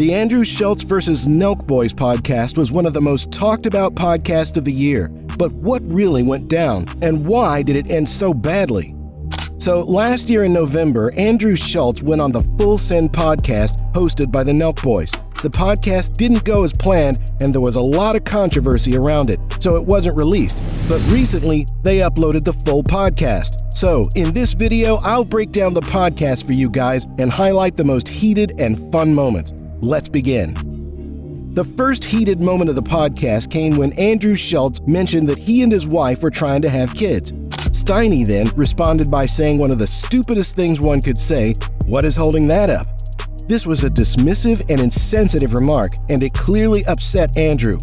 The Andrew Schulz vs. Nelk Boys podcast was one of the most talked about podcasts of the year. But what really went down, and why did it end so badly? So last year in November, Andrew Schulz went on the Full Send podcast hosted by the Nelk Boys. The podcast didn't go as planned, and there was a lot of controversy around it, so it wasn't released. But recently, they uploaded the full podcast. So, in this video, I'll break down the podcast for you guys and highlight the most heated and fun moments. Let's begin. The first heated moment of the podcast came when Andrew Schulz mentioned that he and his wife were trying to have kids. Steiny then responded by saying one of the stupidest things one could say, "What is holding that up?" This was a dismissive and insensitive remark, and it clearly upset Andrew.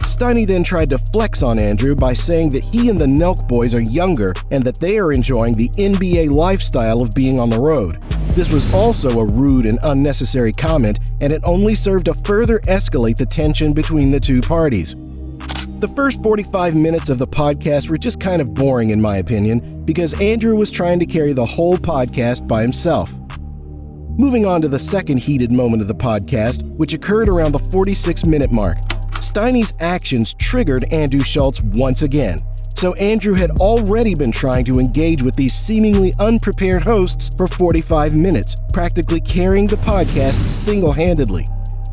Steiny then tried to flex on Andrew by saying that he and the Nelk Boys are younger and that they are enjoying the NBA lifestyle of being on the road. This was also a rude and unnecessary comment, and it only served to further escalate the tension between the two parties. The first 45 minutes of the podcast were just kind of boring in my opinion, because Andrew was trying to carry the whole podcast by himself. Moving on to the second heated moment of the podcast, which occurred around the 46-minute mark. Steiny's actions triggered Andrew Schulz once again. So Andrew had already been trying to engage with these seemingly unprepared hosts for 45 minutes, practically carrying the podcast single-handedly.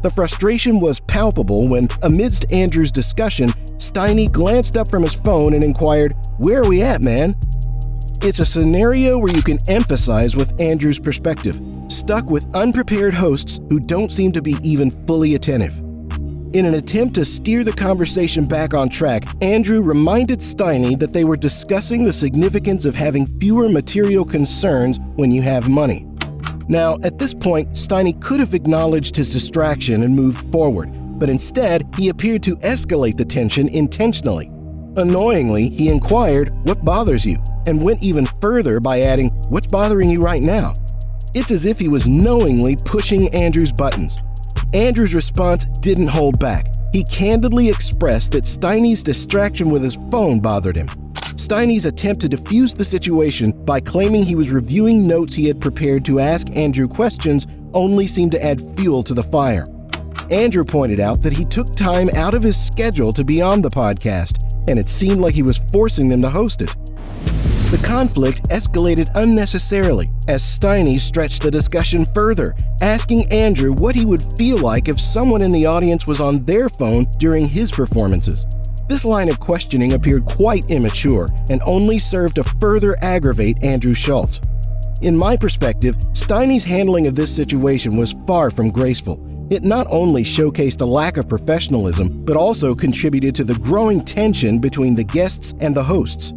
The frustration was palpable when, amidst Andrew's discussion, Steiny glanced up from his phone and inquired, "Where are we at, man?" It's a scenario where you can emphasize with Andrew's perspective, stuck with unprepared hosts who don't seem to be even fully attentive. In an attempt to steer the conversation back on track, Andrew reminded Steiny that they were discussing the significance of having fewer material concerns when you have money. Now, at this point, Steiny could have acknowledged his distraction and moved forward, but instead, he appeared to escalate the tension intentionally. Annoyingly, he inquired, "What bothers you?" and went even further by adding, "What's bothering you right now?" It's as if he was knowingly pushing Andrew's buttons. Andrew's response didn't hold back. He candidly expressed that Steiny's distraction with his phone bothered him. Steiny's attempt to defuse the situation by claiming he was reviewing notes he had prepared to ask Andrew questions only seemed to add fuel to the fire. Andrew pointed out that he took time out of his schedule to be on the podcast, and it seemed like he was forcing them to host it. The conflict escalated unnecessarily as Steiny stretched the discussion further, asking Andrew what he would feel like if someone in the audience was on their phone during his performances. This line of questioning appeared quite immature and only served to further aggravate Andrew Schulz. In my perspective, Steiny's handling of this situation was far from graceful. It not only showcased a lack of professionalism, but also contributed to the growing tension between the guests and the hosts.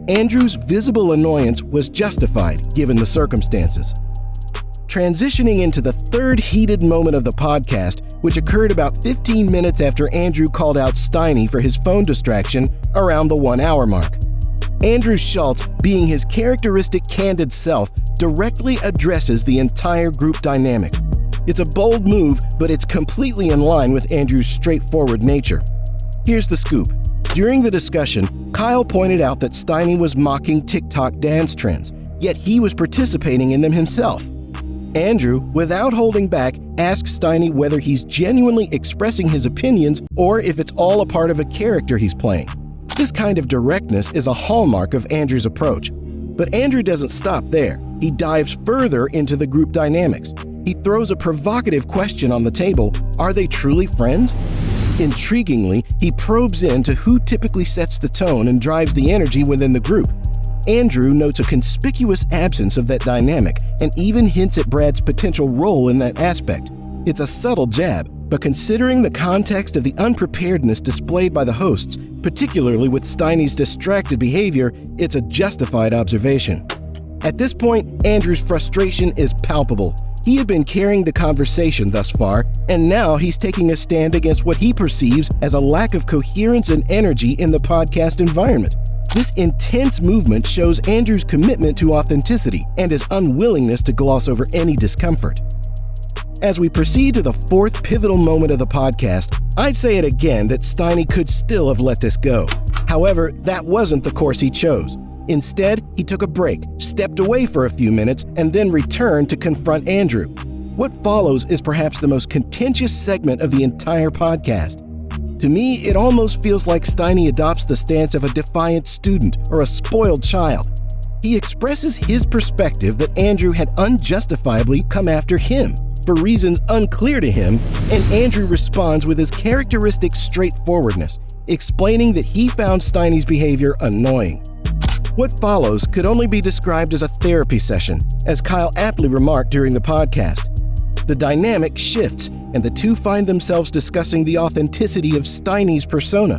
Andrew's visible annoyance was justified given the circumstances. Transitioning into the third heated moment of the podcast, which occurred about 15 minutes after Andrew called out Steiny for his phone distraction around the 1-hour mark. Andrew Schulz, being his characteristic candid self, directly addresses the entire group dynamic. It's a bold move, but it's completely in line with Andrew's straightforward nature. Here's the scoop. During the discussion, Kyle pointed out that Steiny was mocking TikTok dance trends, yet he was participating in them himself. Andrew, without holding back, asked Steiny whether he's genuinely expressing his opinions or if it's all a part of a character he's playing. This kind of directness is a hallmark of Andrew's approach. But Andrew doesn't stop there. He dives further into the group dynamics. He throws a provocative question on the table: are they truly friends? Intriguingly, he probes into who typically sets the tone and drives the energy within the group. Andrew notes a conspicuous absence of that dynamic and even hints at Brad's potential role in that aspect. It's a subtle jab, but considering the context of the unpreparedness displayed by the hosts, particularly with Steiny's distracted behavior, it's a justified observation. At this point, Andrew's frustration is palpable. He had been carrying the conversation thus far, and now he's taking a stand against what he perceives as a lack of coherence and energy in the podcast environment. This intense movement shows Andrew's commitment to authenticity and his unwillingness to gloss over any discomfort. As we proceed to the fourth pivotal moment of the podcast, I'd say it again that Steiny could still have let this go. However, that wasn't the course he chose. Instead, he took a break, stepped away for a few minutes, and then returned to confront Andrew. What follows is perhaps the most contentious segment of the entire podcast. To me, it almost feels like Steiny adopts the stance of a defiant student or a spoiled child. He expresses his perspective that Andrew had unjustifiably come after him for reasons unclear to him, and Andrew responds with his characteristic straightforwardness, explaining that he found Steiny's behavior annoying. What follows could only be described as a therapy session, as Kyle aptly remarked during the podcast. The dynamic shifts, and the two find themselves discussing the authenticity of Steiny's persona.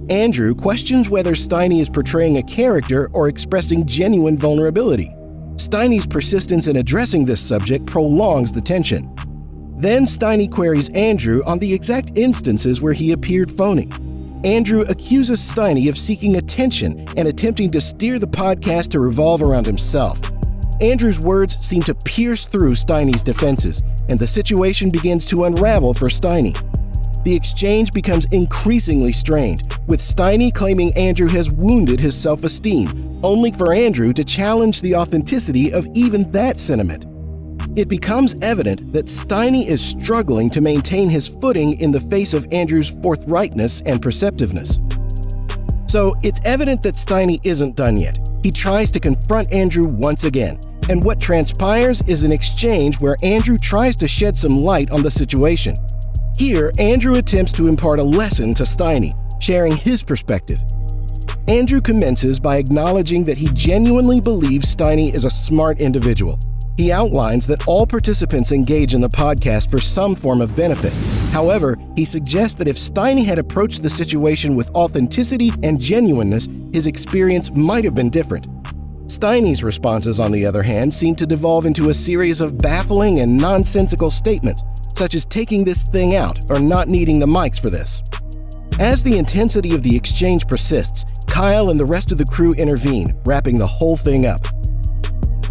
Andrew questions whether Steiny is portraying a character or expressing genuine vulnerability. Steiny's persistence in addressing this subject prolongs the tension. Then Steiny queries Andrew on the exact instances where he appeared phony. Andrew accuses Steiny of seeking attention and attempting to steer the podcast to revolve around himself. Andrew's words seem to pierce through Steiny's defenses, and the situation begins to unravel for Steiny. The exchange becomes increasingly strained, with Steiny claiming Andrew has wounded his self-esteem, only for Andrew to challenge the authenticity of even that sentiment. It becomes evident that Steiny is struggling to maintain his footing in the face of Andrew's forthrightness and perceptiveness. So it's evident that Steiny isn't done yet. He tries to confront Andrew once again, and what transpires is an exchange where Andrew tries to shed some light on the situation. Here, Andrew attempts to impart a lesson to Steiny, sharing his perspective. Andrew commences by acknowledging that he genuinely believes Steiny is a smart individual. He outlines that all participants engage in the podcast for some form of benefit. However, he suggests that if Steiny had approached the situation with authenticity and genuineness, his experience might have been different. Steiny's responses, on the other hand, seem to devolve into a series of baffling and nonsensical statements, such as taking this thing out or not needing the mics for this. As the intensity of the exchange persists, Kyle and the rest of the crew intervene, wrapping the whole thing up.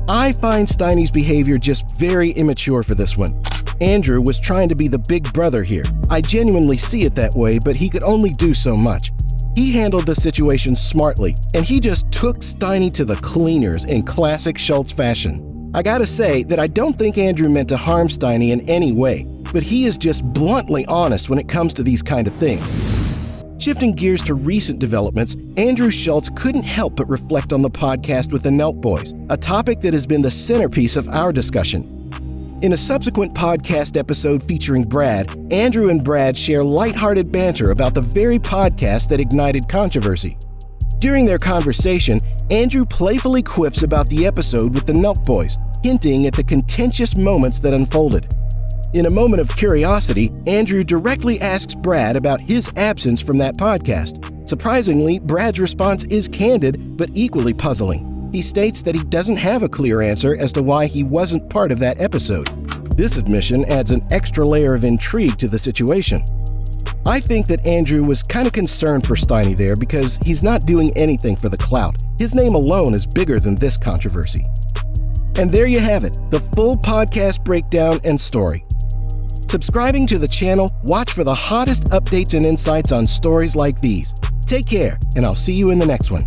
I find Steiny's behavior just very immature for this one. Andrew was trying to be the big brother here. I genuinely see it that way, but he could only do so much. He handled the situation smartly, and he just took Steiny to the cleaners in classic Schulz fashion. I gotta say that I don't think Andrew meant to harm Steiny in any way, but he is just bluntly honest when it comes to these kind of things. Shifting gears to recent developments, Andrew Schulz couldn't help but reflect on the podcast with the Nelk Boys, a topic that has been the centerpiece of our discussion. In a subsequent podcast episode featuring Brad, Andrew and Brad share lighthearted banter about the very podcast that ignited controversy. During their conversation, Andrew playfully quips about the episode with the Nelk Boys, hinting at the contentious moments that unfolded. In a moment of curiosity, Andrew directly asks Brad about his absence from that podcast. Surprisingly, Brad's response is candid but equally puzzling. He states that he doesn't have a clear answer as to why he wasn't part of that episode. This admission adds an extra layer of intrigue to the situation. I think that Andrew was kind of concerned for Steiny there because he's not doing anything for the clout. His name alone is bigger than this controversy. And there you have it, the full podcast breakdown and story. Subscribing to the channel, watch for the hottest updates and insights on stories like these. Take care, and I'll see you in the next one.